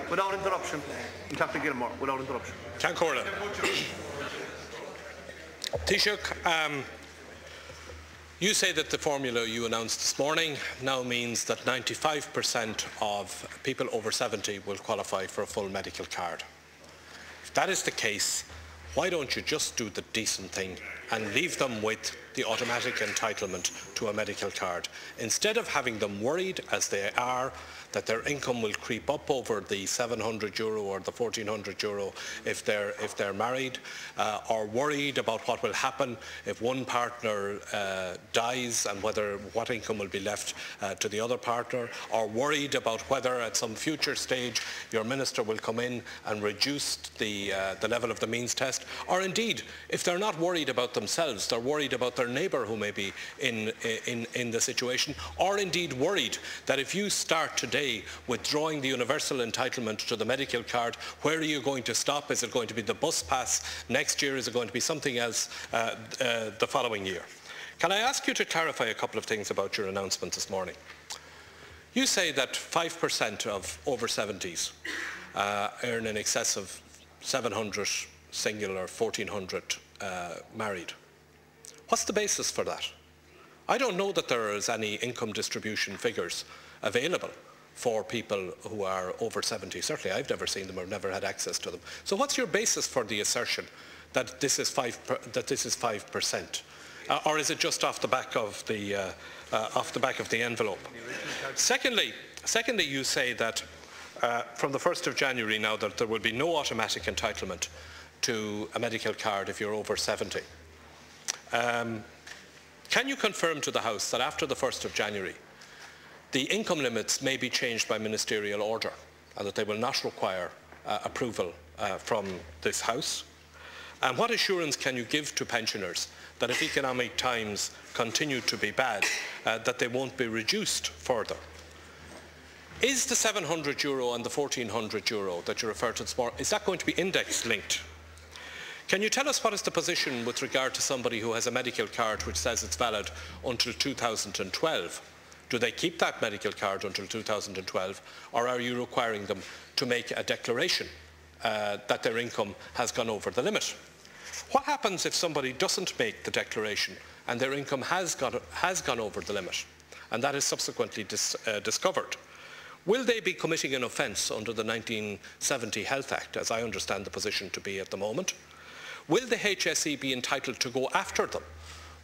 Without interruption. Dr. Gilmore, without interruption. Cancorla. Taoiseach, you say that the formula you announced this morning now means that 95% of people over 70 will qualify for a full medical card. If that is the case, why don't you just do the decent thing and leave them with the automatic entitlement to a medical card, instead of having them worried, as they are, that their income will creep up over the €700 or the €1,400 if they're married, or worried about what will happen if one partner dies and what income will be left to the other partner, or worried about whether at some future stage your minister will come in and reduce the level of the means test, or indeed, if they're not worried about themselves, they're worried about their neighbour who may be in the situation, or indeed worried that if you start today withdrawing the universal entitlement to the medical card, where are you going to stop? Is it going to be the bus pass next year? Is it going to be something else the following year? Can I ask you to clarify a couple of things about your announcement this morning? You say that 5% of over 70s earn in excess of 700 single or 1,400 married. What's the basis for that? I don't know that there is any income distribution figures available for people who are over 70. Certainly I've never seen them or never had access to them. So what's your basis for the assertion that this is 5%? Or is it just off the back of the envelope? Secondly, you say that from the 1st of January now that there will be no automatic entitlement to a medical card if you're over 70. Can you confirm to the House that after the 1st of January the income limits may be changed by ministerial order and that they will not require approval from this House? And what assurance can you give to pensioners that if economic times continue to be bad, that they won't be reduced further? Is the €700 and the €1,400 that you referred to this morning, is that going to be index linked? Can you tell us what is the position with regard to somebody who has a medical card which says it's valid until 2012? Do they keep that medical card until 2012, or are you requiring them to make a declaration that their income has gone over the limit? What happens if somebody doesn't make the declaration and their income has gone over the limit, and that is subsequently discovered? Will they be committing an offence under the 1970 Health Act, as I understand the position to be at the moment? Will the HSE be entitled to go after them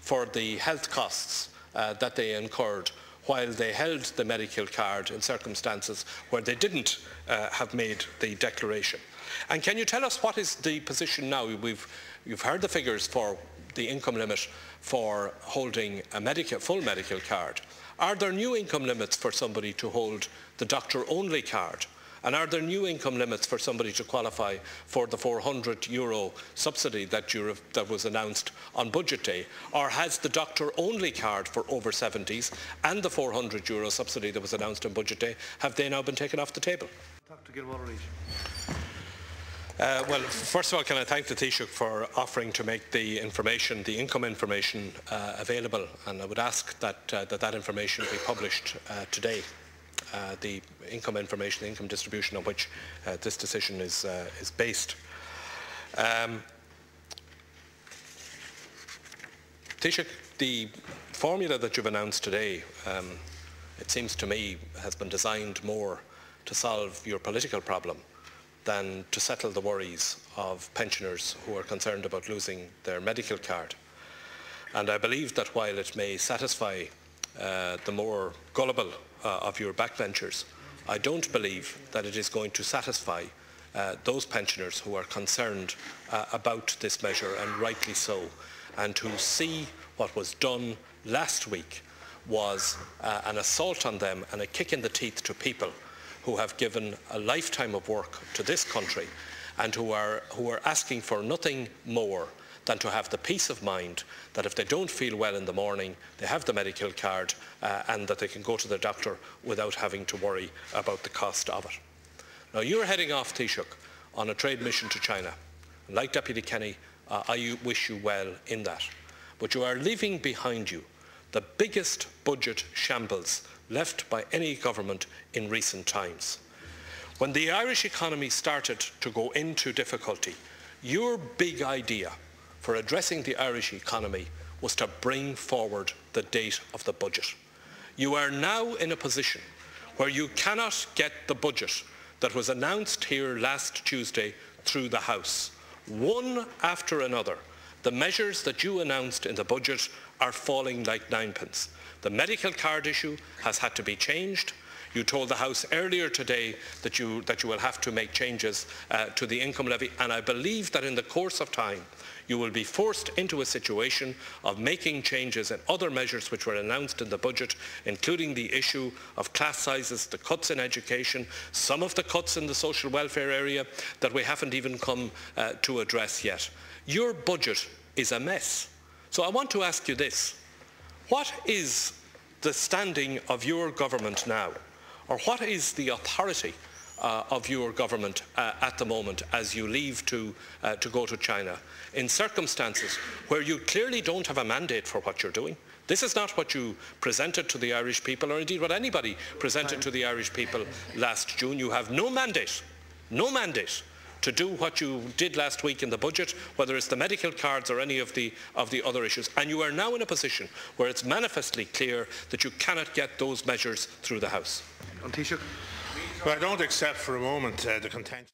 for the health costs that they incurred while they held the medical card in circumstances where they didn't have made the declaration? And can you tell us what is the position now? You've heard the figures for the income limit for holding a full medical card. Are there new income limits for somebody to hold the doctor-only card? And are there new income limits for somebody to qualify for the €400 subsidy that was announced on budget day? Or has the doctor-only card for over 70s and the €400 subsidy that was announced on budget day, have they now been taken off the table? Dr. Gilmore. Well, first of all, can I thank the Taoiseach for offering to make the income information available, and I would ask that that information be published today. The income information, the income distribution on which this decision is based. Taoiseach, the formula that you've announced today, it seems to me, has been designed more to solve your political problem than to settle the worries of pensioners who are concerned about losing their medical card. And I believe that while it may satisfy the more gullible of your backbenchers, I don't believe that it is going to satisfy those pensioners who are concerned about this measure, and rightly so, and who see what was done last week was an assault on them and a kick in the teeth to people who have given a lifetime of work to this country and who are asking for nothing more than to have the peace of mind that if they don't feel well in the morning, they have the medical card and that they can go to the doctor without having to worry about the cost of it. Now, you're heading off, Taoiseach, on a trade mission to China. Like Deputy Kenny, I wish you well in that. but you are leaving behind you the biggest budget shambles left by any government in recent times. When the Irish economy started to go into difficulty, your big idea for addressing the Irish economy was to bring forward the date of the budget. You are now in a position where you cannot get the budget that was announced here last Tuesday through the House. One after another, the measures that you announced in the budget are falling like ninepence. The medical card issue has had to be changed. You told the House earlier today that you will have to make changes to the income levy, and I believe that in the course of time you will be forced into a situation of making changes in other measures which were announced in the budget, including the issue of class sizes, the cuts in education, some of the cuts in the social welfare area that we haven't even come to address yet. Your budget is a mess. So I want to ask you this. What is the standing of your government now? Or what is the authority of your government at the moment as you leave to go to China in circumstances where you clearly don't have a mandate for what you're doing? This is not what you presented to the Irish people, or indeed what anybody presented to the Irish people last June. You have no mandate to do what you did last week in the budget, whether it's the medical cards or any of the other issues. And you are now in a position where it's manifestly clear that you cannot get those measures through the House. Taoiseach. Well, I don't accept for a moment the contention.